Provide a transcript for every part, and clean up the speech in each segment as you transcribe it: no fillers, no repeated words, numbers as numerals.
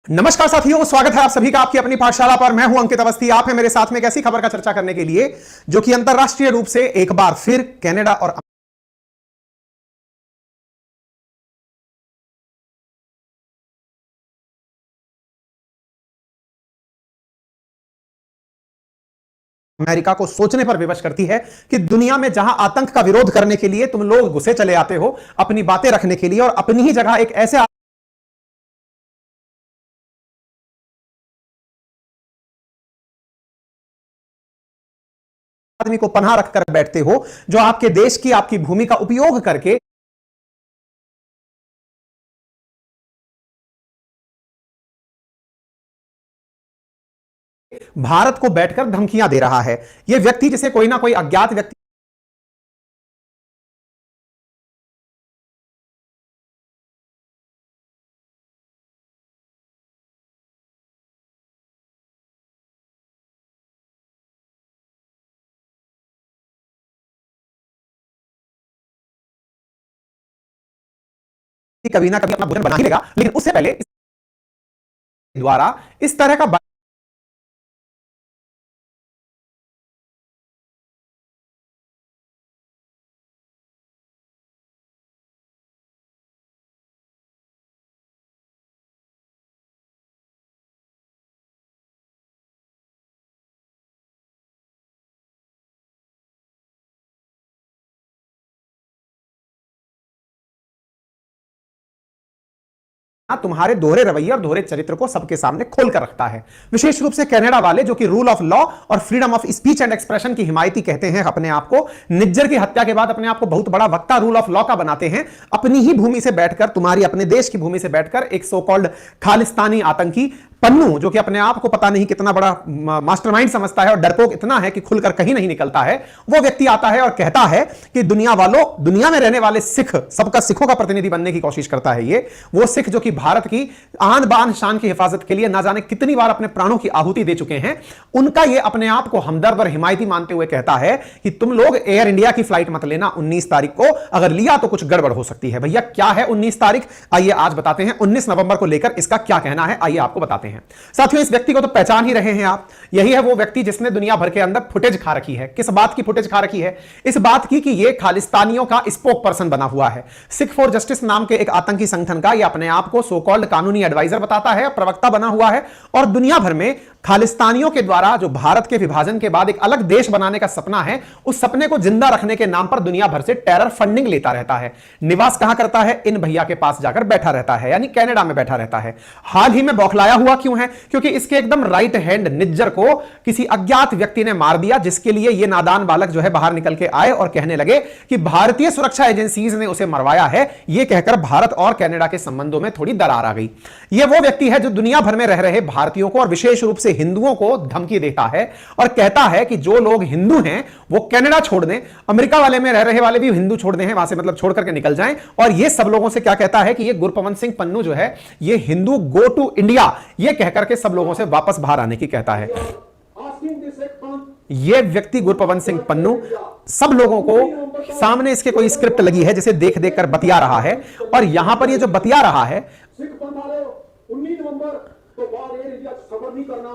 नमस्कार साथियों, स्वागत है आप सभी का आपकी अपनी पाठशाला पर। मैं हूं अंकित अवस्थी। आप हैं मेरे साथ में एक ऐसी खबर का चर्चा करने के लिए जो कि अंतरराष्ट्रीय रूप से एक बार फिर कनाडा और अमेरिका को सोचने पर विवश करती है कि दुनिया में जहां आतंक का विरोध करने के लिए तुम लोग घुसे चले आते हो अपनी बातें रखने के लिए, और अपनी ही जगह एक ऐसे आदमी को पनाह रखकर बैठते हो जो आपके देश की, आपकी भूमि का उपयोग करके भारत को बैठकर धमकियां दे रहा है। यह व्यक्ति, जिसे कोई ना कोई अज्ञात व्यक्ति कभी ना कभी अपना भोजन बना ही लेगा, लेकिन उससे पहले द्वारा इस तरह का तुम्हारे दोहरे रवैये और दोहरे चरित्र को सबके सामने खोलकर रखता है। विशेष रूप से कनाडा वाले, जो कि रूल ऑफ लॉ और freedom of speech and expression की हिमायती कहते हैं अपने आप को, निज्जर की हत्या के बाद अपने आप को बहुत बड़ा वक्ता रूल ऑफ लॉ का बनाते हैं, अपनी ही भूमि से बैठकर, तुम्हारी अपने देश की भूमि से बैठकर एक सो कॉल्ड खालिस्तानी आतंकी पन्नू, जो कि अपने आप को पता नहीं कितना बड़ा मास्टरमाइंड समझता है और डरपोक इतना है कि खुलकर कहीं नहीं निकलता है, वो व्यक्ति आता है और कहता है कि दुनिया वालों, दुनिया में रहने वाले सिख, सबका सिखों का प्रतिनिधि बनने की कोशिश करता है ये वो सिख जो कि भारत की आन बान शान की हिफाजत के लिए ना जाने कितनी बार अपने प्राणों की आहुति दे चुके हैं, उनका ये अपने आप को हमदर्द और हिमायती मानते हुए कहता है कि तुम लोग एयर इंडिया की फ्लाइट मत लेना 19 तारीख को, अगर लिया तो कुछ गड़बड़ हो सकती है। भैया क्या है 19 तारीख? आइए आज बताते हैं 19 नवंबर को लेकर इसका क्या कहना है, आइए आपको बताते हैं। साथियों, इस व्यक्ति को तो पहचान ही रहे हैं आप, यही है वो व्यक्ति जिसने दुनिया भर के अंदर फुटेज खा रखी है। किस बात की फुटेज खा रखी है? इस बात की कि ये खालिस्तानियों का स्पोक पर्सन बना हुआ है। सिख फॉर जस्टिस नाम के एक आतंकी संगठन का ये अपने आप को सो कॉल्ड कानूनी एडवाइजर बताता है, प्रवक्ता बना हुआ है, और दुनिया भर में खालिस्तानियों के द्वारा जो भारत के विभाजन के बाद एक अलग देश बनाने का सपना है, उस सपने को जिंदा रखने के नाम पर दुनिया भर से टेरर फंडिंग लेता रहता है। निवास कहां करता है? इन भैया के पास जाकर बैठा रहता है, यानी कनाडा में बैठा रहता है। हाल ही में बौखलाया हुआ क्यों है? क्योंकि इसके एकदम राइट हैंड निज्जर को किसी अज्ञात व्यक्ति ने मार दिया, जिसके लिए यह नादान बालक जो है बाहर निकल के आए और कहने लगे कि भारतीय सुरक्षा एजेंसीज ने उसे मरवाया है। यह कहकर भारत और कनाडा के संबंधों में थोड़ी दरार आ गई। यह वो व्यक्ति है जो दुनिया भर में रह रहे भारतीयों को और विशेष रूप से हिंदुओं को धमकी देता है और कहता है कि जो लोग हिंदू हैं वो कनाडा छोड़ दें, अमेरिका वाले में रह रहे वाले भी हिंदू छोड़ दें, वहां से मतलब छोड़ करके निकल जाएं। और ये सब लोगों से क्या कहता है कि ये गुरपवन सिंह पन्नू जो है ये हिंदू गो टू इंडिया, ये कहकर के सब लोगों से वापस बाहर आने की कहता है। ये व्यक्ति गुरपवन सिंह पन्नू सब लोगों को सामने इसके कोई स्क्रिप्ट लगी है जिसे देख देख कर बतिया रहा है, और यहां पर ये जो बतिया रहा है, 19 नवंबर तो बाहर एयर इंडिया सफर नहीं करना,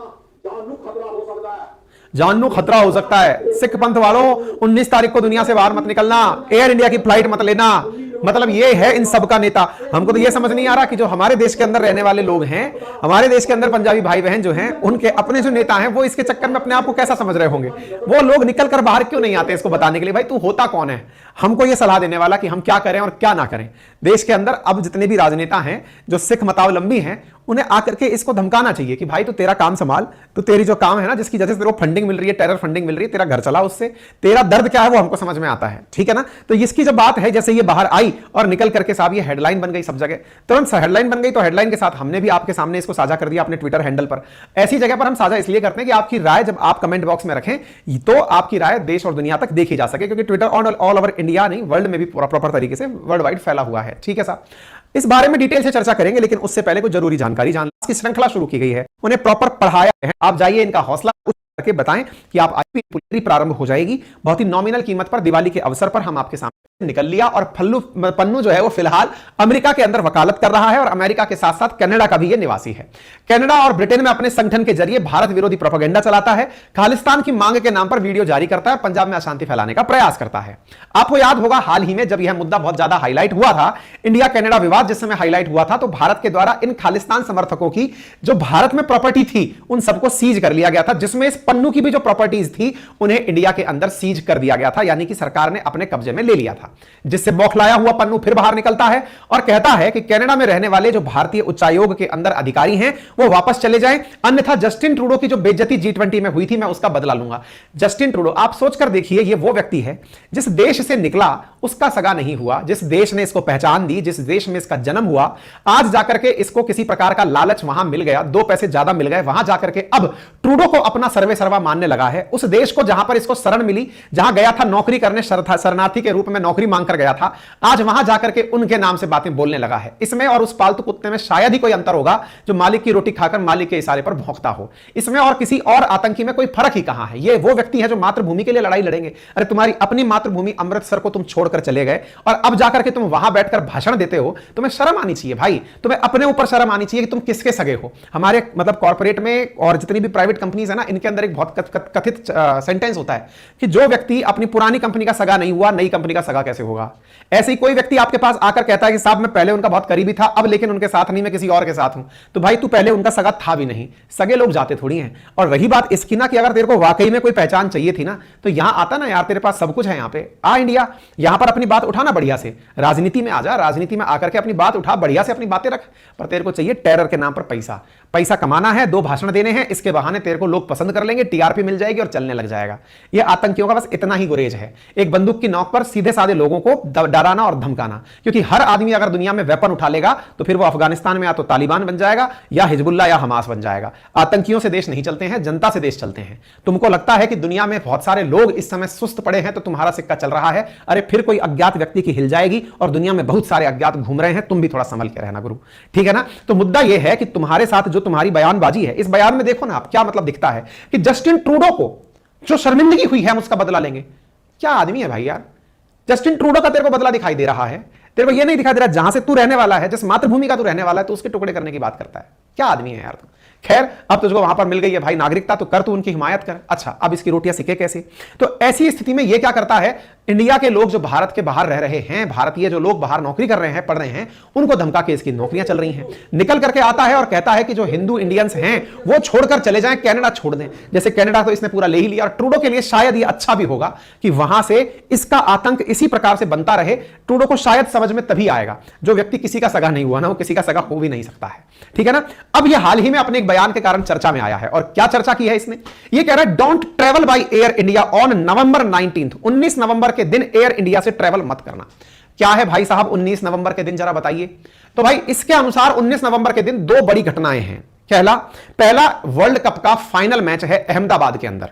जानू खतरा हो सकता है, जानू खतरा हो सकता है। सिख पंथ वालों, 19 तारीख को दुनिया से बाहर मत निकलना, एयर इंडिया की फ्लाइट मत लेना। मतलब ये है इन सब का नेता। हमको तो ये समझ नहीं आ रहा कि जो हमारे देश के अंदर रहने वाले लोग हैं, हमारे देश के अंदर पंजाबी भाई बहन जो हैं, उनके अपने जो नेता हैं वो इसके चक्कर में अपने आप को कैसा समझ रहे होंगे। वो लोग निकल कर बाहर क्यों नहीं आते इसको बताने के लिए, भाई तू होता कौन है हमको ये सलाह देने वाला कि हम क्या करें और क्या ना करें। देश के अंदर अब जितने भी राजनेता हैं जो सिख मतावलंबी हैं, उन्हें आकर के इसको धमकाना चाहिए कि भाई तू तेरा काम संभाल, तू तेरी जो काम है ना, जिसकी वजह से तेरे को फंडिंग मिल रही है, टेरर फंडिंग मिल रही है, तेरा घर चला उससे, तेरा दर्द क्या है वो हमको समझ में आता है, ठीक है ना। तो इसकी जो बात है, जैसे ये बाहर आई और निकल करके साहब ये हेडलाइन बन गई सब जगह, तुरंत हेडलाइन बन गई, तो हेडलाइन के साथ हमने भी आपके सामने इसको साझा कर दिया अपने ट्विटर हैंडल पर। ऐसी जगह पर हम साझा इसलिए करते हैं कि आपकी राय जब आप कमेंट बॉक्स में रखें तो आपकी राय देश और दुनिया तक देखी जा सके, क्योंकि ट्विटर ऑल ओवर इंडिया नहीं, वर्ल्ड में भी प्रॉपर तरीके से वर्ल्ड वाइड फैला हुआ है, ठीक है साहब। इस बारे में डिटेल से चर्चा करेंगे, लेकिन उससे पहले कुछ जरूरी जानकारी जान की श्रृंखला शुरू की गई है, उन्हें प्रॉपर पढ़ाया है। आप जाइए, इनका हौसला करके बताएं कि आप आईपीएल प्रारंभ हो जाएगी बहुत ही नॉमिनल कीमत पर। दिवाली के अवसर पर हम आपके सामने निकल लिया। और पन्नू जो है वो फिलहाल अमेरिका के अंदर वकालत कर रहा है और अमेरिका के साथ साथ कनाडा का भी ये निवासी है। कनाडा और ब्रिटेन में अपने संगठन के जरिए भारत विरोधी प्रोपेगेंडा चलाता है, खालिस्तान की मांग के नाम पर वीडियो जारी करता है, पंजाब में अशांति फैलाने का प्रयास करता है। आपको याद होगा हाल ही में जब यह मुद्दा बहुत ज्यादा हाईलाइट हुआ था, इंडिया कनाडा विवाद जिस समय हाईलाइट हुआ था, तो भारत के द्वारा इन खालिस्तान समर्थकों की जो भारत में प्रॉपर्टी थी उन सबको सीज कर लिया गया था, जिसमें इस पन्नू की भी जो प्रॉपर्टीज थी उन्हें इंडिया के अंदर सीज कर दिया गया था, यानी कि सरकार ने अपने कब्जे में ले लिया था। जिससे बौखलाया हुआ पन्नू फिर बाहर निकलता है और कहता है कि कनाडा में रहने वाले जो भारतीय उच्चायोग के अंदर अधिकारी हैं वो वापस चले जाएं, अन्यथा जस्टिन ट्रूडो की जो बेइज्जती G20 में हुई थी मैं उसका बदला लूंगा। जस्टिन ट्रूडो, आप सोचकर देखिए, ये वो व्यक्ति है जिस देश से निकला उसका सगा नहीं हुआ, जिस देश ने इसको पहचान दी, जिस देश में इसका जन्म हुआ, आज जाकर के इसको किसी प्रकार का लालच वहां मिल गया, 2 पैसे ज्यादा मिल गए, वहां जाकर के अब ट्रूडो को अपना सर्वे सर्वा मानने लगा है। उस देश को जहां पर इसको शरण मिली, जहां गया था नौकरी करने, शरणार्थी के रूप में नौकरी मांगकर गया था, आज वहां जाकर के उनके नाम से बातें बोलने लगा है। इसमें और उस पालतू कुत्ते में शायद ही कोई अंतर होगा जो मालिक की रोटी खाकर मालिक के इशारे पर भौंकता हो। इसमें और किसी और आतंकी में कोई फर्क ही कहां है। ये वो व्यक्ति है जो मातृभूमि के लिए लड़ाई लड़ेंगे। अरे तुम्हारी अपनी मातृभूमि अमृतसर को तुम छोड़कर चले गए और अब जाकर के तुम वहां बैठकर भाषण देते हो, तुम्हें शर्म आनी चाहिए भाई। तुम्हें अपने ऊपर शर्म आनी चाहिए कि तुम किसके सगे हो। हमारे मतलब कॉर्पोरेट में और जितनी भी प्राइवेट कंपनीज है ना, इनके अंदर एक बहुत कथित सेंटेंस होता है कि जो व्यक्ति अपनी पुरानी कंपनी का सगा नहीं हुआ, नई कंपनी का सगा कैसे होगा। ऐसे ही कोई व्यक्ति आपके पास आकर कहता है कि साहब मैं पहले उनका बहुत करीबी था, अब लेकिन उनके साथ नहीं, मैं किसी और के साथ हूं, तो भाई तू पहले उनका सगा था भी नहीं। सगे लोग जाते थोड़ी हैं। और रही बात इसकी ना कि अगर तेरे को वाकई में कोई पहचान चाहिए थी ना, तो यहां आता ना यार, तेरे पास सब कुछ है, यहां पे आ इंडिया, यहां पर अपनी बात उठाना बढ़िया से, राजनीति में आ जा, राजनीति में आकर के अपनी बात उठा, बढ़िया से अपनी बातें रख। पर तेरे को चाहिए टेरर के नाम पर पैसा, पैसा कमाना है, 2 भाषण देने हैं, इसके बहाने तेरे को लोग पसंद कर लेंगे, टीआरपी मिल जाएगी और चलने लग जाएगा। ये आतंकियों का बस इतना ही गुरेज है, एक बंदूक की नोक पर सीधे साधे लोगों को डराना और धमकाना। क्योंकि हर आदमी अगर दुनिया में वेपन उठा लेगा तो फिर वो अफगानिस्तान में या तो तालिबान बन जाएगा या हिजबुल्लाह या हमास बन जाएगा। आतंकियों से देश नहीं चलते हैं, जनता से देश चलते हैं। तुमको लगता है कि दुनिया में बहुत सारे लोग इस समय सुस्त पड़े हैं तो तुम्हारा सिक्का चल रहा है, अरे फिर कोई अज्ञात व्यक्ति की हिल जाएगी और दुनिया में बहुत सारे अज्ञात घूम रहे हैं, तुम भी थोड़ा संभल के रहना गुरु, ठीक है ना। तो मुद्दा यह है कि तुम्हारे साथ जो तुम्हारी बयानबाजी है, इस बयान में देखो ना आप क्या मतलब दिखता है कि जस्टिन ट्रूडो को जो शर्मिंदगी हुई है हम उसका बदला लेंगे। क्या आदमी है भाई यार। जस्टिन ट्रूडो का तेरे को बदला दिखाई दे रहा है, तेरे को ये नहीं दिखाई दे रहा जहां से तू रहने वाला है, जिस मातृभूमि का तू रहने वाला है, तो उसके टुकड़े करने की बात करता है। क्या आदमी है यार तू। खैर, अब तुझको वहां पर मिल गई है भाई नागरिकता, तो कर तू उनकी हिमायत कर। अच्छा, अब इसकी रोटियां सिके कैसे। तो ऐसी स्थिति में ये क्या करता है, इंडिया के लोग जो भारत के बाहर रह रहे हैं, भारतीय जो लोग बाहर नौकरी कर रहे हैं, पढ़ रहे हैं, उनको धमका के इसकी नौकरियां चल रही हैं। निकल करके आता है और कहता है कि जो हिंदू इंडियंस हैं वो छोड़कर चले जाएं, कनाडा छोड़ दें। जैसे कनाडा तो इसने पूरा ले ही लिया, और ट्रूडो के लिए शायद ये अच्छा भी होगा कि वहां से इसका आतंक इसी प्रकार से बनता रहे। ट्रूडो को शायद समझ में तभी आएगा, जो व्यक्ति किसी का सगा नहीं हुआ ना, वो किसी का सगा हो भी नहीं सकता है, ठीक है ना। अब ये हाल ही में अपने एक बयान के कारण चर्चा में आया है, और क्या चर्चा की है इसने, ये कह रहा है don't travel by air India on November 19, 19 नवंबर के दिन एयर इंडिया से ट्रेवल मत करना। क्या है भाई साहब 19 नवंबर के दिन, जरा बताइए। तो भाई इसके अनुसार 19 नवंबर के दिन 2 बड़ी घटनाएं हैं। पहला वर्ल्ड कप का फाइनल मैच है अहमदाबाद के अंदर।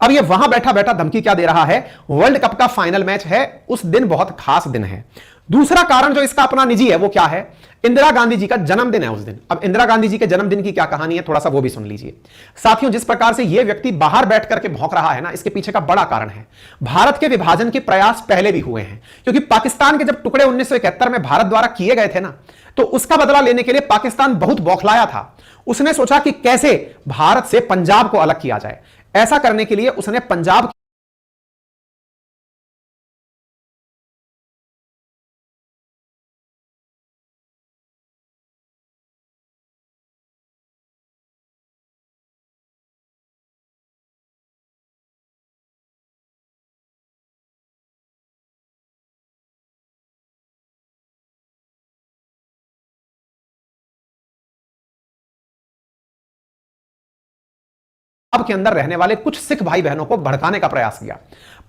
अब ये वहां बैठा बैठा धमकी क्या दे रहा है, वर्ल्ड कप का फाइनल मैच है, उस दिन बहुत खास दिन है। दूसरा कारण जो इसका अपना निजी है वो क्या है, इंदिरा गांधी जी का जन्मदिन है उस दिन। अब इंदिरा गांधी जी के जन्मदिन की क्या कहानी है, थोड़ा सा वो भी सुन लीजिए साथियों। जिस प्रकार से ये व्यक्ति बाहर बैठ करके भौंक रहा है ना, इसके पीछे का बड़ा कारण है, भारत के विभाजन के प्रयास पहले भी हुए हैं। क्योंकि पाकिस्तान के जब टुकड़े 1971 में भारत द्वारा किए गए थे ना, तो उसका बदला लेने के लिए पाकिस्तान बहुत बौखलाया था। उसने सोचा कि कैसे भारत से पंजाब को अलग किया जाए। ऐसा करने के लिए उसने पंजाब के अंदर रहने वाले कुछ सिख भाई बहनों को भड़काने का प्रयास किया।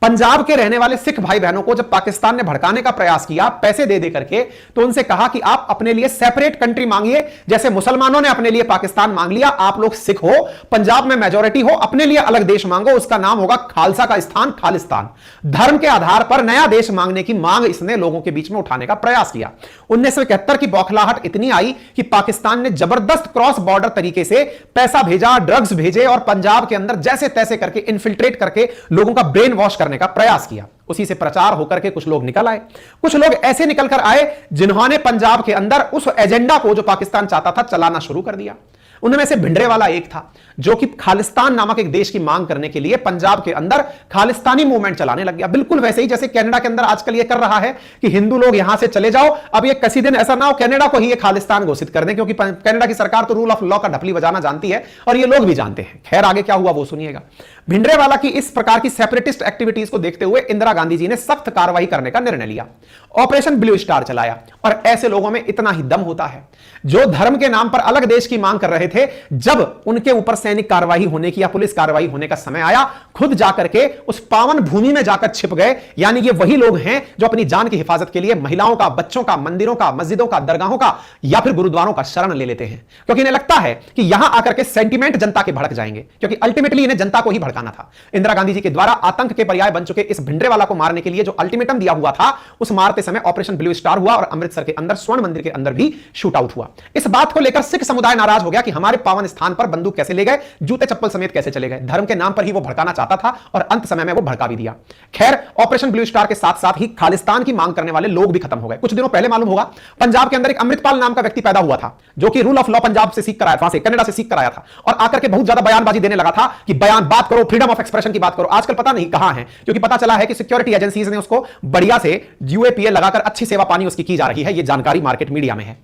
पंजाब के रहने वाले सिख भाई बहनों को जब पाकिस्तान ने भड़काने का प्रयास किया पैसे दे दे करके, तो उनसे कहा कि आप अपने लिए सेपरेट कंट्री मांगिए, जैसे मुसलमानों ने अपने लिए पाकिस्तान मांग लिया, आप लोग सिख हो, पंजाब में मेजॉरिटी हो, अपने लिए अलग देश मांगो, उसका नाम होगा खालसा का स्थान, खालिस्तान। धर्म के आधार पर नया देश मांगने की मांग इसने लोगों के बीच में उठाने का प्रयास किया। 1971 की बौखलाहट इतनी आई कि पाकिस्तान ने जबरदस्त क्रॉस बॉर्डर तरीके से पैसा भेजा, ड्रग्स भेजे और पंजाब के अंदर जैसे तैसे करके इन्फिल्ट्रेट करके लोगों का ब्रेन वॉश करने का प्रयास किया। उसी से प्रचार होकर के कुछ लोग निकल आए, कुछ लोग ऐसे निकल कर आए जिन्होंने पंजाब के अंदर उस एजेंडा को जो पाकिस्तान चाहता था चलाना शुरू कर दिया। उनमें से भिंडरेवाला एक था जो कि खालिस्तान नामक एक देश की मांग करने के लिए पंजाब के अंदर खालिस्तानी मूवमेंट चलाने लग गया, बिल्कुल वैसे ही जैसे कनाडा के अंदर आजकल ये कर रहा है कि हिंदू लोग यहां से चले जाओ। अब ये किसी दिन ऐसा ना हो कनाडा को ही ये खालिस्तान घोषित कर दें, क्योंकि कनाडा की सरकार तो रूल ऑफ लॉ का ढपली बजाना जानती है और ये लोग भी जानते हैं। खैर आगे क्या हुआ वो सुनिएगा। भिंडरेवाला की इस प्रकार की सेपरेटिस्ट एक्टिविटीज को देखते हुए इंदिरा गांधी जी ने सख्त कार्रवाई करने का निर्णय लिया, ऑपरेशन ब्लू स्टार चलाया। और ऐसे लोगों में इतना ही दम होता है जो धर्म के नाम पर अलग देश की मांग कर रहे थे, जब उनके ऊपर सैनिक कार्रवाई होने की या पुलिस कार्रवाई होने का समय आया, खुद जाकर के उस पावन भूमि में जाकर छिप गए। यानी ये वही लोग हैं जो अपनी जान की हिफाजत के लिए महिलाओं का, बच्चों का, मंदिरों का, मस्जिदों का, दरगाहों का या फिर गुरुद्वारों का शरण ले लेते हैं, क्योंकि इन्हें लगता है कि यहां आकर के सेंटिमेंट जनता के भड़क जाएंगे, क्योंकि अल्टीमेटली इन्हें जनता को ही भड़काना था। इंदिरा गांधी जी के द्वारा आतंक के पर्याय बन चुके इस भिंडरेवाला को मारने के लिए जो अल्टीमेटम दिया हुआ था, उस मारते समय ऑपरेशन ब्लू स्टार हुआ और अमृतसर के अंदर स्वर्ण मंदिर के अंदर भी शूट आउट हुआ। इस बात को लेकर सिख समुदाय नाराज हो गया कि हमारे पावन स्थान पर बंदूक कैसे ले गए, जूते चप्पल समेत कैसे चले गए। धर्म के नाम पर ही वो भड़काना चाहता था और अंत समय में वो भड़का भी दिया। खैर ऑपरेशन ब्लू स्टार के साथ साथ ही खालिस्तान की मांग करने वाले लोग भी खत्म हो गए। कुछ दिनों पहले मालूम होगा पंजाब के अंदर एक अमृतपाल नाम का व्यक्ति पैदा हुआ था, जो कि रूल ऑफ लॉ पंजाब से सीख कर आया था, कनाडा से सीख कर आया था और आकर के बहुत ज्यादा बयानबाजी देने लगा था कि बयान बात करो, फ्रीडम ऑफ एक्सप्रेशन की बात करो। आजकल पता नहीं कहां है, क्योंकि पता चला है कि सिक्योरिटी एजेंसीज ने उसको बढ़िया से यूएपीए लगाकर अच्छी सेवा पानी उसकी की जा रही है। यह जानकारी मार्केट मीडिया में है।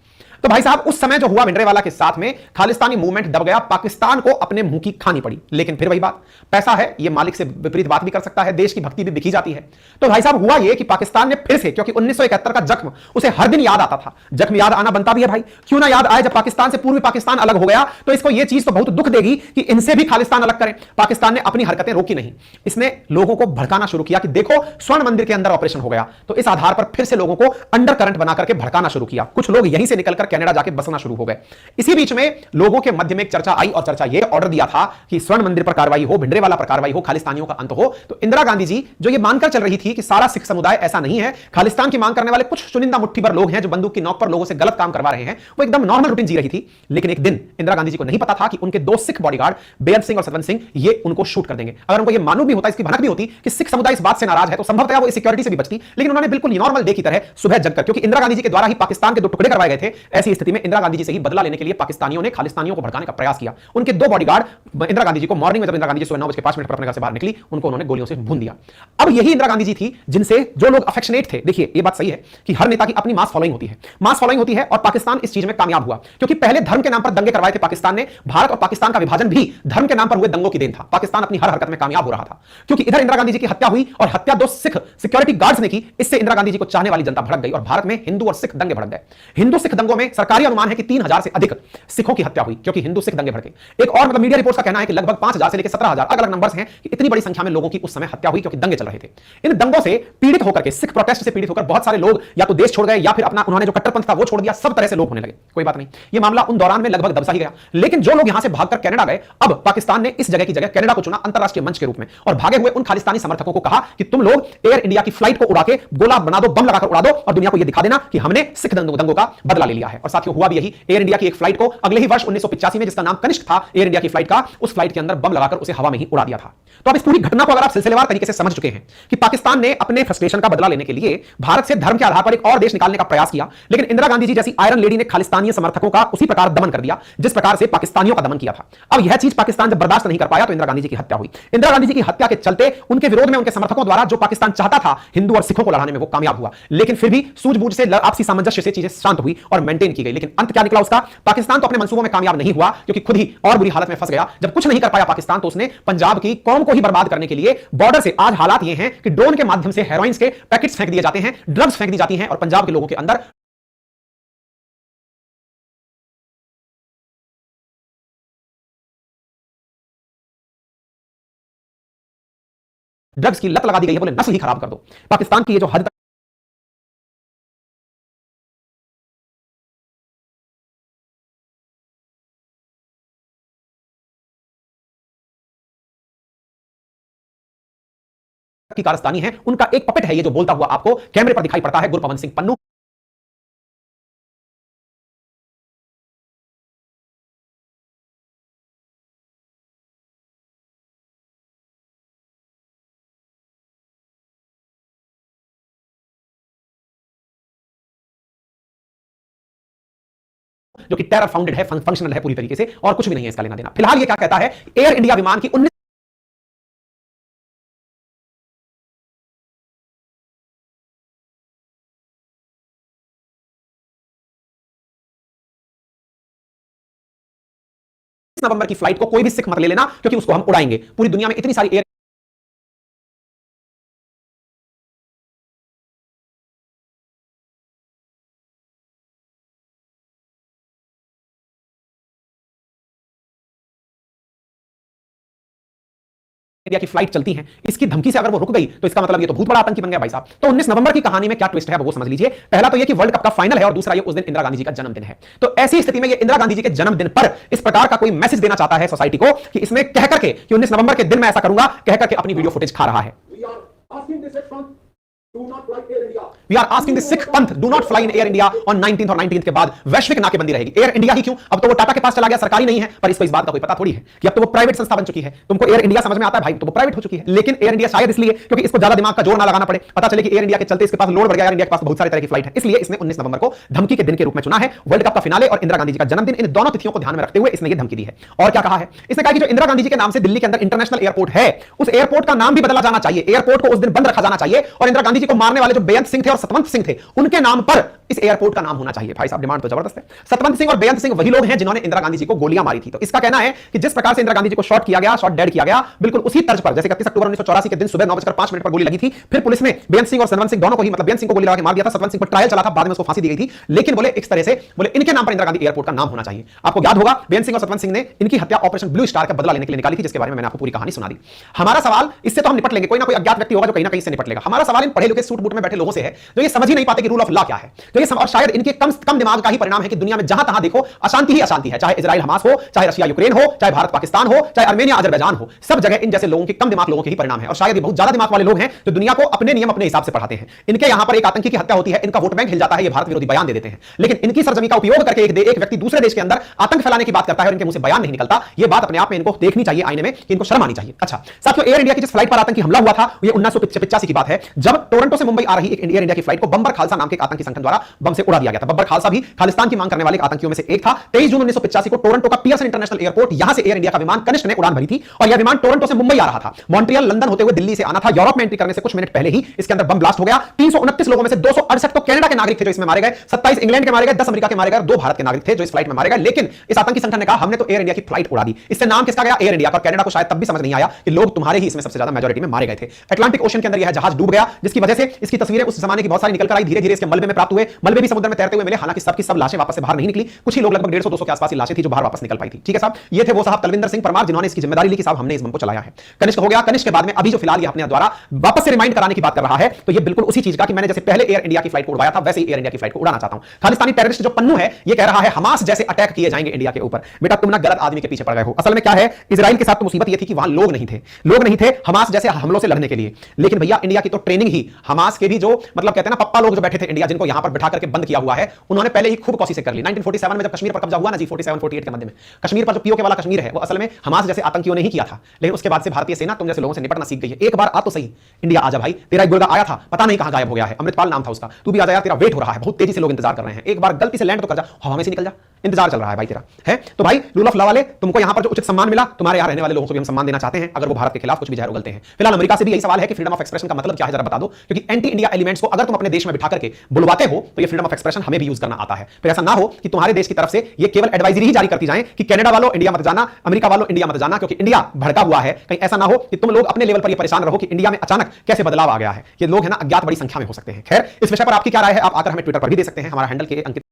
तो भाई साहब उस समय जो हुआ भिंडरेवाला के साथ में, खालिस्तानी मूवमेंट दब गया, पाकिस्तान को अपने मुंह की खानी पड़ी। लेकिन फिर वही बात, पैसा है, ये मालिक से विपरीत बात भी कर सकता है, देश की भक्ति भी बिकी जाती है। तो भाई साहब हुआ ये कि पाकिस्तान ने फिर से, क्योंकि 1971 का जख्म उसे हर दिन याद आता था, जख्म याद आना बनता भी है भाई, क्यों ना याद आए। जब पाकिस्तान से पूर्वी पाकिस्तान अलग हो गया तो इसको यह चीज तो बहुत दुख देगी कि इनसे भी खालिस्तान अलग करें। पाकिस्तान ने अपनी हरकतें रोकी नहीं, इसने लोगों को भड़काना शुरू किया कि देखो स्वर्ण मंदिर के अंदर ऑपरेशन हो गया। तो इस आधार पर फिर से लोगों को अंडर करंट बनाकर के भड़काना शुरू किया। कुछ लोग यहीं से निकलकर कनाडा जाके बसना शुरू हो गए। इसी बीच में लोगों के मध्य में एक चर्चा आई और चर्चा यह ऑर्डर दिया था कि स्वर्ण मंदिर पर कार्रवाई हो, भिंडरेवाला पर कार्रवाई हो, खालिस्तानियों का अंत हो। तो इंदिरा गांधी जी जो ये मानकर चल रही थी कि सारा सिख समुदाय ऐसा नहीं है, खालिस्तान की मांग करने वाले कुछ चुनिंदा मुट्ठी भर लोग हैं जो बंदूक की नोक पर लोगों से गलत काम करवा रहे हैं, वो एकदम नॉर्मल रूटीन जी रही थी। लेकिन एक दिन इंदिरा गांधी जी को नहीं पता था कि उनके दो सिख बॉडीगार्ड बेअंत सिंह और सतवंत सिंह ये उनको शूट कर देंगे। अगर उनको ये मालूम भी होता, इसकी भनक भी होती कि सिख समुदाय इस बात से नाराज है, तो संभवतः वो इस सिक्योरिटी से भी बचती। लेकिन उन्होंने बिल्कुल नॉर्मल डे की तरह सुबह जगकर, क्योंकि इंदिरा गांधी जी के द्वारा ही पाकिस्तान के दो टुकड़े करवाए गए थे, ऐसी स्थिति में इंदिरा गांधी जी से ही बदला लेने के लिए पाकिस्तानियों ने खालिस्तानियों को भड़काने का प्रयास किया। उनके दो बॉडीगार्ड इंदिरा गांधी जी को मॉर्निंग में, जब इंदिरा गांधी जी सुबह 9:05 पर अपने घर से बाहर निकली, उनको उन्होंने गोलियों से भून दिया। अब यही इंदिरा गांधी जी थी जिनसे जो लोग अफेक्शनेट थे। देखिए ये बात सही है कि हर नेता की अपनी मास फॉलोइंग होती है, मास फॉलोइंग होती है और पाकिस्तान इस चीज में कामयाब हुआ, क्योंकि पहले धर्म के नाम पर दंगे करवाए थे पाकिस्तान ने। भारत और पाकिस्तान का विभाजन भी धर्म के नाम पर हुए दंगों की देन था। पाकिस्तान अपनी हर हरकत में कामयाब हो रहा था, क्योंकि इधर इंदिरा गांधी जी की हत्या हुई और हत्या दो सिख सिक्योरिटी गार्ड्स ने की। इससे इंदिरा गांधी जी को चाहने वाली जनता भड़क गई और भारत में हिंदू और सिख दंगे भड़क गए। हिंदू सिख दंगों में सरकारी अनुमान है कि 3000 से अधिक सिखों की हत्या हुई, क्योंकि हिंदू सिख दंगे भड़के। एक और मतलब मीडिया रिपोर्ट्स का कहना है कि लगभग 5000 से लेकर 17000 अलग-अलग नंबर्स हैं कि इतनी बड़ी संख्या में लोगों की उस समय हत्या हुई, क्योंकि दंगे चल रहे थे। इन दंगों से पीड़ित होकर के, सिख प्रोटेस्ट से पीड़ित होकर बहुत सारे लोग या तो देश छोड़ गए या फिर अपना उन्होंने जो कट्टरपंथ था वो छोड़ दिया। सब तरह से लोग होने लगे, कोई बात नहीं, ये मामला उन दौरान में लगभग दबसा ही गया। लेकिन जो लोग यहां से भागकर कनाडा गए, अब पाकिस्तान ने इस जगह की जगह कनाडा को चुना अंतरराष्ट्रीय मंच के रूप में और भागे हुए उन खालिस्तानी समर्थकों को कहा कि तुम लोग एयर इंडिया की फ्लाइट को उड़ा के गोला बना दो, बम लगाकर उड़ा दो और दुनिया को यह दिखा देना कि हमने सिख दंगों का बदला ले लिया है। और साथियों हुआ भी यही। एयर इंडिया की एक फ्लाइट को अगले ही वर्ष 1985 में, जिसका नाम कनिष्क था एयर इंडिया की फ्लाइट का, उस फ्लाइट के अंदर बम लगाकर उसे हवा में ही उड़ा दिया था। तो अब इस पूरी घटना को अगर आप सिलसिलेवार तरीके से समझ चुके हैं कि पाकिस्तान ने अपने फ्रस्ट्रेशन का बदला लेने के लिए भारत से धर्म के आधार पर एक और देश निकालने का प्रयास किया, लेकिन इंदिरा गांधी जी जैसी आयरन लेडी ने खालिस्तानी समर्थकों का उसी प्रकार दमन कर दिया जिस प्रकार से पाकिस्तानियों का दमन किया था। अब यह चीज पाकिस्तान जब बर्दाश्त नहीं कर पाया तो इंदिरा गांधी जी की हत्या हुई। इंदिरा गांधी जी की हत्या के चलते उनके विरोध में उनके समर्थकों द्वारा जो पाकिस्तान चाहता था हिंदू और सिखों को लड़ाने में, वो कामयाब हुआ। लेकिन फिर भी सूझबूझ से, आपसी सामंजस्य से चीजें शांत हुई और मेंटेन की गई। लेकिन अंत क्या निकला उसका? पाकिस्तान तो अपने मंसूबों में कामयाब नहीं हुआ, क्योंकि खुद ही और बुरी हालत में फंस गया। जब कुछ नहीं कर पाया पाकिस्तान, तो उसने पंजाब की कौम को ही बर्बाद करने के लिए बॉर्डर से, आज हालात ये हैं कि ड्रोन के माध्यम से हेरोइंस के पैकेट्स फेंक दिए जाते हैं, ड्रग्स फेंक दी जाती हैं और पंजाब के लोगों के अंदर ड्रग्स की लत लगा दी गई है, बोले नस्ल ही खराब कर दो। पाकिस्तान की ये जो हद की कारस्तानी है, उनका एक पपेट है ये जो बोलता हुआ आपको कैमरे पर दिखाई पड़ता है, गुरपवन सिंह पन्नू। जो कि टेरर फाउंडेड है, फंक्शनल है पूरी तरीके से, और कुछ भी नहीं है इसका लेना देना। फिलहाल ये क्या कहता है, एयर इंडिया विमान की 19 नवंबर की फ्लाइट को कोई भी सिख मत ले लेना, क्योंकि उसको हम उड़ाएंगे। पूरी दुनिया में इतनी सारी एयर इंडिया की फ्लाइट चलती हैं, इसकी धमकी से अगर वो रुक गई तो इसका मतलब ये तो बहुत बड़ा आतंकी बन गया भाई साहब। तो 19 नवंबर की कहानी में क्या ट्विस्ट है वो समझ लीजिए। पहला तो ये कि वर्ल्ड कप का फाइनल है, और दूसरा ये उस दिन इंदिरा गांधी जी का जन्मदिन है। तो ऐसी स्थिति में ये इंदिरा गांधी जी के जन्मदिन पर इस प्रकार का कोई मैसेज देना चाहता है सोसाइटी को कि इसमें कह करके कि 19 नवंबर के दिन मैं ऐसा करूंगा, कह करके अपनी वीडियो फुटेज खा रहा है। We are asking the Sikh Panth do not fly in Air India on 19th और 19th के बाद वैश्विक नाकेबंदी रहेगी। एयर इंडिया ही क्यों, अब तो वो टाटा के पास चला गया, सरकारी नहीं है, पर इसको इस बात का कोई पता थोड़ी है कि अब तो वो प्राइवेट संस्था बन चुकी है। तुमको एयर इंडिया समझ में आता है भाई, तो वो प्राइवेट हो चुकी है। लेकिन एयर इंडिया शायद इसलिए क्योंकि इसको ज्यादा दिमाग का जोर ना लगाना पड़े, पता चले कि एयर इंडिया के चलते इसके पास लोड बढ़ गया, एयर इंडिया के पास बहुत सारे तरह की फ्लाइट है, इसलिए इसने 19 नवंबर को धमकी के दिन के रूप में चुना है। वर्ल्ड कप का फिनाले और इंदिरा गांधी जी का जन्मदिन, इन दोनों तिथियों को ध्यान में रखते हुए इसने ये धमकी दी है। और क्या कहा है इसने, कहा कि जो इंदिरा गांधी जी के नाम से दिल्ली के अंदर इंटरनेशनल एयरपोर्ट है, उस एयरपोर्ट का नाम भी बदला जाना चाहिए, एयरपोर्ट को उस दिन बंद रखा जाना चाहिए, और इंदिरा गांधी जी को मारने वाले जो बेअंत सिंह थे और सतवंत सिंह थे, उनके नाम पर इस एयरपोर्ट का नाम होना चाहिए। भाई साहब डिमांड तो जबरदस्त है। सतवंत सिंह और बेअंत सिंह वही लोग हैं जिन्होंने इंदिरा गांधी जी को गोलियां मारी थी। तो इसका कहना है कि जिस प्रकार से इंदिरा गांधी जी को शॉट किया गया, शॉट डेड किया गया, बिल्कुल उसी तर्ज पर जैसे 31 अक्टूबर 1984 के दिन सुबह 9:05 पर गोली लगी थी, फिर पुलिस ने बेअंत सिंह और सतवंत सिंह दोनों को ही, मतलब बेअंत सिंह को गोली लगा के मार दिया था, सतवंत सिंह पर ट्रायल चला था, बाद में उसको फांसी दी गई थी। लेकिन बोले इस तरह से बोले इनके नाम पर इंदिरा गांधी एयरपोर्ट का नाम होना चाहिए। आपको याद होगा बेअंत सिंह और सतवंत सिंह ने इनकी हत्या ऑपरेशन ब्लू स्टार का बदला लेने के लिए निकाली थी, जिसके बारे में मैंने आपको पूरी कहानी सुना दी। हमारा सवाल, इससे तो हम निपट लेंगे, कोई ना कोई अज्ञात व्यक्ति होगा जो कहीं ना कहीं से निपट लेगा। हमारा सवाल इन पढ़े लिखे सूट बूट में बैठे लोगों से है जो ये समझ ही नहीं पाते कि रूल ऑफ लॉ क्या है, जो ये और शायद इनके कम दिमाग का ही परिणाम है कि दुनिया में जहां तहां देखो अशांति ही अशांति है, चाहे इजराइल हमास हो, चाहे रशिया यूक्रेन हो, चाहे भारत पाकिस्तान हो, चाहे अर्मेनिया अजरबैजान हो, सब जगह इन जैसे लोगों के कम दिमाग लोगों के ही परिणाम है। और शायद ये बहुत ज्यादा दिमाग वाले लोग हैं जो दुनिया को अपने नियम अपने हिसाब से पढ़ाते हैं। इनके यहां पर एक आतंकी की हत्या होती है, इनका वोट बैंक हिल जाता है, ये भारत विरोधी बयान दे देते हैं। लेकिन इनकी सरजमी का उपयोग करके एक व्यक्ति दूसरे देश के अंदर आतंक फैलाने की बात करता है और इनके मुंह से बयान नहीं निकलता। ये बात अपने आप में इनको देखनी चाहिए आईने में कि इनको शर्म आनी चाहिए। अच्छा साथियों, एयर इंडिया की जिस फ्लाइट पर आतंकी हमला हुआ था ये 1985 की बात है, जब टोरंटो से मुंबई आ रही एक एयर इंडिया की फ्लाइट को बब्बर खालसा नाम के एक आतंकी संगठन द्वारा बम से उड़ा दिया गया था। बब्बर खालसा भी खालिस्तान की मांग करने वाले आतंकियों में से एक था। 23 जून 1985 को टोरंटो का पियर्सन इंटरनेशनल एयरपोर्ट, यहां से एयर इंडिया का विमान कनिष्क ने उड़ान भरी थी और यह विमान टोरंटो से मुंबई आ रहा था। मॉन्ट्रियल लंदन होते हुए दिल्ली से आना था। यूरोप में एंट्री करने से कुछ मिनट पहले ही इसके अंदर बम ब्लास्ट हो गया। 329 लोगों में से 268 तो कनाडा के नागरिक थे जो इसमें मारे गए, 27 इंग्लैंड के मारे गए, 10 अमेरिका के मारे गए, 2 भारत के नागरिक थे जो इस फ्लाइट में मारे गए। लेकिन इस आतंकी संगठन ने कहा हमने तो एयर इंडिया की फ्लाइट उड़ा दी। इससे नाम किसका गया? एयर इंडिया का। कनाडा को शायद तब भी समझ नहीं आया कि लोग तुम्हारे ही इसमें सबसे ज्यादा मेजॉरिटी में मारे गए थे। अटलांटिक ओशन के अंदर यह जहाज डूब गया, जिसकी वजह से इसकी तस्वीरें उस जमाने की बहुत सारी निकल कर आई, धीरे धीरे इसके मलबे में प्राप्त हुए, मलबे भी समुद्र में तैरते हुए मिले। हालांकि सबकी सब लाशें वापस से बाहर नहीं निकली, कुछ ही लोग लगभग 150-200 के आसपास की लाशें थी जो बाहर वापस निकल पाई थी। ठीक है साहब, ये थे वो साहब तलविंदर सिंह परमार जिन्होंने इसकी जिम्मेदारी ली कि साहब हमने इस बम को चलाया है। कनिष्क हो गया। कनिष्क के बाद में अभी जो फिलहाल ये अपने द्वारा वापस से रिमाइंड कराने की बात कर रहा है, तो ये बिल्कुल उसी चीज का कि मैंने जैसे पहले एयर इंडिया की फ्लाइट को उड़ाया था वैसे ही एयर इंडिया की फ्लाइट को उड़ाना चाहता हूं। खालिस्तानी टेररिस्ट जो पन्नू है ये कह रहा है हमास जैसे अटैक किए जाएंगे इंडिया के ऊपर। बेटा तुम ना गलत आदमी के पीछे पड़ गए हो। असल में क्या है, इजराइल के साथ तो मुसीबत ये थी कि वहां लोग नहीं थे हमास जैसे हमलों से लड़ने के लिए। लेकिन भैया इंडिया की तो ट्रेनिंग ही हमास के भी जो मतलब कहते हैं ना पप्पा लोग जो बैठे थे इंडिया, जिनको यहां पर बिठा करके बंद किया हुआ है, उन्होंने पहले ही खूब कोशिशें कर ली। 1947 में जब कश्मीर पर कब्जा हुआ ना जी, 47-48 के मध्य में कश्मीर पर जो पीओके वाला कश्मीर है वो असल में हमास जैसे आतंकियों ने ही किया था। लेकिन उसके बाद से भारतीय सेना तुम जैसे लोगों से निपटना सीख गई है। एक बार आ तो सही, इंडिया आजा भाई, तेरा एक गुर्गा आया था पता नहीं कहां गायब हो गया है, अमृतपाल नाम था उसका, तू भी आ जा यार, तेरा वेट हो रहा है, बहुत तेजी से लोग इंतजार कर रहे हैं, एक बार गलती से लैंड तो कर जा, हवा में से निकल जा, इंतजार चल रहा है भाई तेरा है। तो भाई रूल ऑफ लॉ वाले, तुमको यहां पर जो उचित सम्मान मिला, तुम्हारे यहां रहने वाले लोगों को भी हम सम्मान देना चाहते हैं अगर वो भारत के खिलाफ कुछ भी जहर उगलते हैं। फिलहाल अमेरिका से भी यही सवाल है कि फ्रीडम ऑफ एक्सप्रेशन का मतलब क्या है जरा बता दो, क्योंकि एंटी इंडिया एलिमेंट्स को अगर तुम अपने देश में बिठा करके बुलवाते हो तो ये फ्रीडम ऑफ एक्सप्रेशन हमें भी यूज करना आता है। फिर ऐसा ना हो कि तुम्हारे देश की तरफ से ये केवल एडवाइजरी ही जारी करती जाए कि कनाडा वालों इंडिया मत जाना, अमेरिका वालों इंडिया मत जाना, क्योंकि इंडिया भड़का हुआ है। कहीं ऐसा ना हो कि तुम लोग अपने लेवल पर ये परेशान रहो कि इंडिया में अचानक कैसे बदलाव आ गया है। ये लोग है ना अज्ञात बड़ी संख्या में हो सकते हैं। खैर इस विषय पर आपकी क्या राय है, आप आकर हमें ट्विटर पर भी दे सकते हैं। हमारा हैंडल के अंकित